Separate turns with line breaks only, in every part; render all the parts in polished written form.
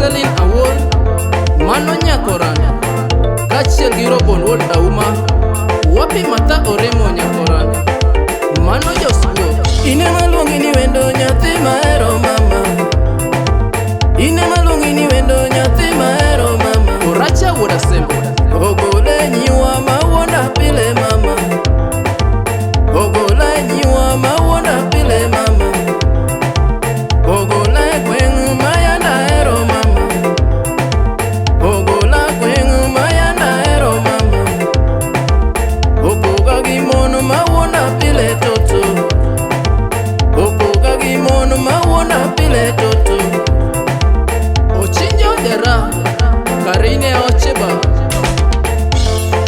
Roselyn Awuor, Mano Nyakoran, kachiel gi Robon Wuod Auma, Wapi Mata Oremo Nyakoran, Mano Josuo.
Ine maluongi ni wendo nyathi mahero mama, ine maluongi ni wendo nyathi mahero mama.
Oracha Wuod Asembo,
ogole nyiwa mawuonda pile mama, ogole nyiwa mawuonda pile mama, ogole gweng' mayanda hero mama, ogola gweng' mayanda hero mama, opoga gi mon mawuonda pile toto, opoga gi mon mawuonda pile toto.
Ochinjo Dera, Karine Ocheba,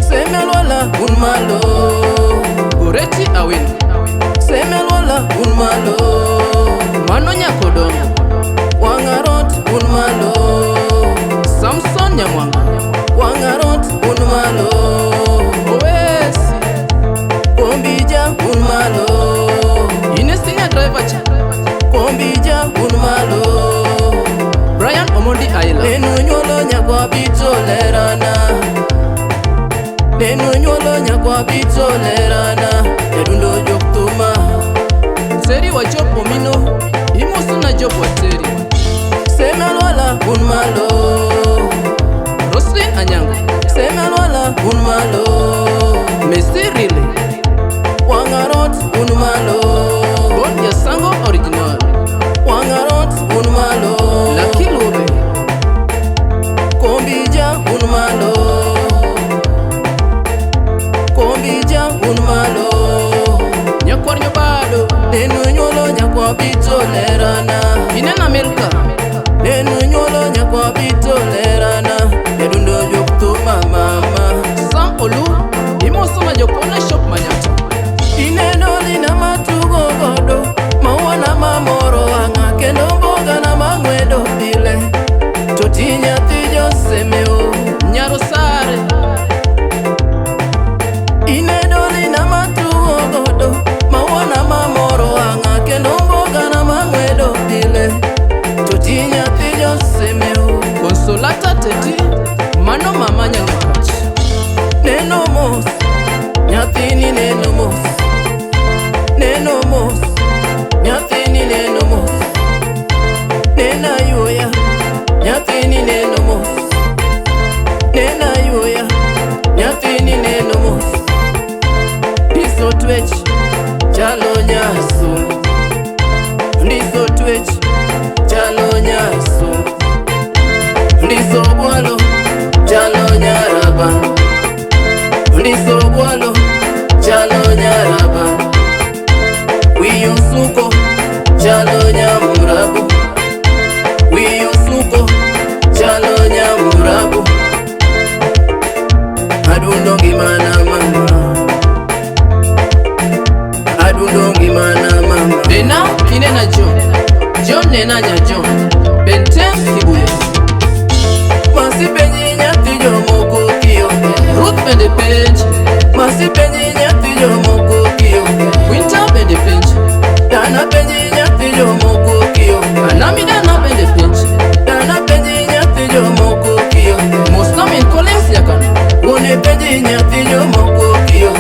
Semelwala un malo,
Goreti Awin,
Semelwala un malo,
Mano Nyakodongo,
Wangarot un malo,
Samson Nyamwanga,
Wangarot un malo,
Owesi,
Kombija un malo,
Inesinya Driver Cha,
Kombija un malo.
Brian Omondi Ayla,
Nenu nyolo nyakwa bito lerana, Nenu nyolo nyakwa bito lerana, Edundo joktuma,
Seri wa Job Omino, Imosu na Job Wateri,
Semelwala un malo,
Roselyn Anyango,
Semelwala un malo,
Messi Rile,
Wangarot un malo,
Bon Yasango Original,
Wangarot un malo,
Lucky Lube,
Kombija un malo, Kombija un malo.
Nyakwar Nyobado,
Nenu nyolo nyakwa bito lerana,
Inena Milka,
Nenu nyolo nyakwa bito lerana, Edundo joktuma mama.
Sam Olu, Imosu na Jokona Shop Manyato,
Ineno lina matugo godo, mawana mamoro wanga, kendo mboga na mangwedo pile, totinya tijo semeo.
Nyaro Sare,
Ineno lina matugo godo, mawana mamoro wanga, kendo mboga na mangwedo pile, totinya tijo semeo.
Consolata Teti, Mano Mama Nyangakach,
Neno mos, nyathini neno mos, neno mos, nyathini neno mos, nena yuya, nyathini neno mos, nena yuya, nyathini neno mos. Ndiso twech, chalo nyasungu, ndiso twech, chalo nyasungu, ndiso bwalo, chalo nyarabano, ndiso bwalo, chalo nyarabano, wiyo suko, chalo nyamurabu, wiyo suko, chalo nyamurabu. Adundo gimana mama, adundo gimana mama.
Dena Kinena John, John Nena Nya John, Benten Kibuye,
Masi penyi nyati jomoko kiyo,
Ruth Bende Page,
Masi penyi nyati jomoko kiyo,
Winter Bende Page,
Dana penyi nyati jomoko kiyo,
Anami Dana Bende Page,
Dana penyi nyati jomoko kiyo,
Moslamin Collins Yakan,
Wone penyi nyati jomoko kiyo,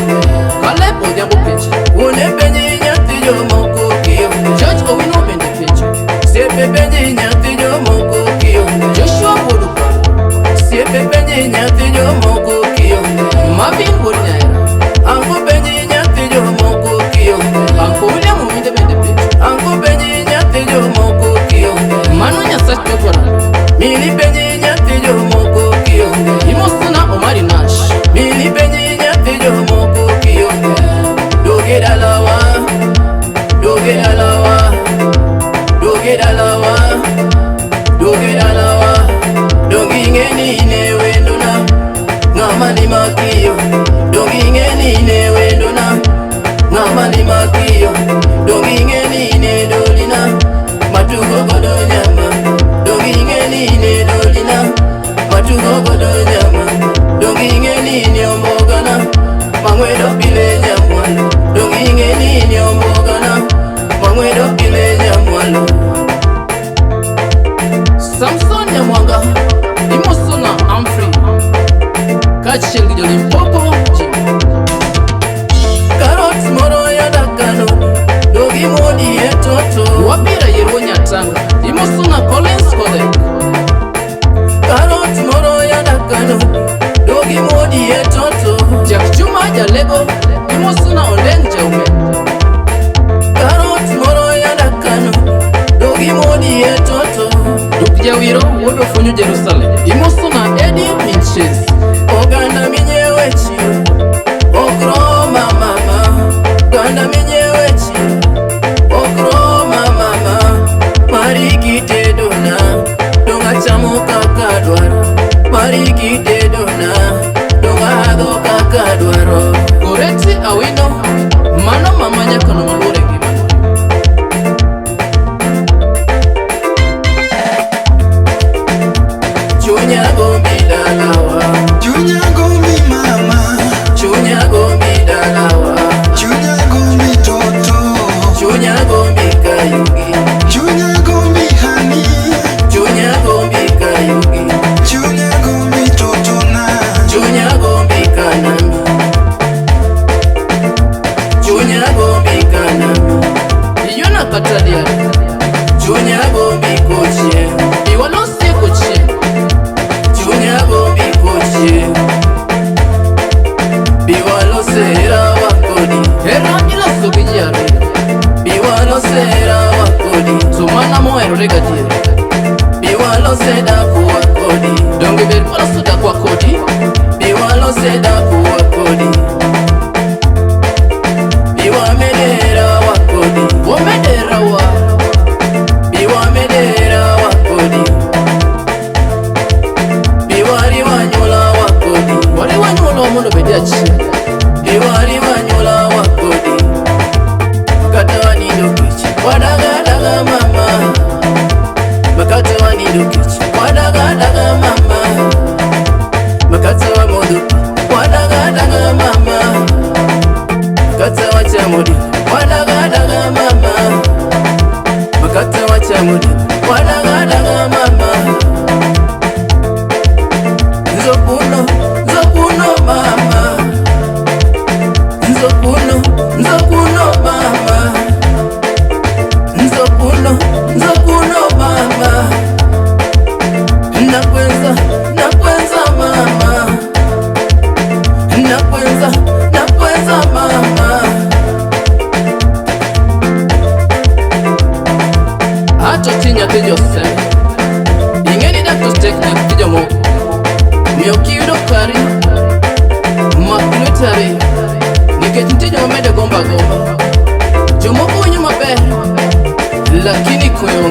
Caleb Odhiambo Page,
Wone penyi nyati jomoko kiyo,
George Owino Bende Page,
Siepe penyi nyati jomoko kiyo,
Joshua Woduka,
Siepe penyi nyati jomoko kiyo,
Marvin Wodnyaira,
Ango penyi nyati jomoko kiyo,
Uncle William Ominde Bende Page,
Ango penyi nyati jomoko kiyo,
Mano Nyasach Nyokora,
Mili penyi nyati jomoko kiyo,
Imosuna Omari Nash,
Mili penyi nyati jomoko kiyo, Doge dalawa, doge dalawa, doge dalawa, doge dalawa, dogi ngeni ne wenduna.
funyo Jerusalem imoso na Eddie Pinches
oganda minyewe chiro okroma mama oganda minyewe chiro okroma mama marikite dona donga chamo kaka dwaro marikite dona donga hado kaka dwaro
Goreti awino mano mama nyakono malure ngima
chunya gombi dalawa
Chunya gombi mama,
chunya gombi dalawa
chunya gombi toto,
chunya gombi kayugi
chunya gombi hani,
chunya gombi kayugi
chunya gombi toto na,
chunya gombi kanami chunya gombi kanami
Iyona katalia
chunya gombi kochie
Iwalosi kuchie
chunya gombi kochie biwalo sera wakodi
Hera ila sogijari
biwalo sera wakodi
Sumana moero regatie
biwalo seda kuwakodi
Dongi beri pala suda kwa kodi
biwalo seda kuwakodi biwamedera wakodi
Womedera wa
biwamedera wakodi biwari wanyola wakodi
Wali wanyulo omuno bediachi
biwari wanyola wakodi makata wanidokichi wadagadaga mama makata wanidokichi wadagadaga mama makata wa modoki wadagadaga mama makata wa chamodi wadagadaga mama makata wa chamodi wadagadaga mama nzokuno nzokuno mama nzokuno nzokuno mama nzokuno nzokuno mama nakwenza nakwenza mama nakwenza nakwenza mama
Hato tinya tejo seme Ingeni daktos teknik tijo mo Miyokiudo kari Makunutari Nikech ntijo mamede gomba gomba Jomoko wenye maber Lakini koyo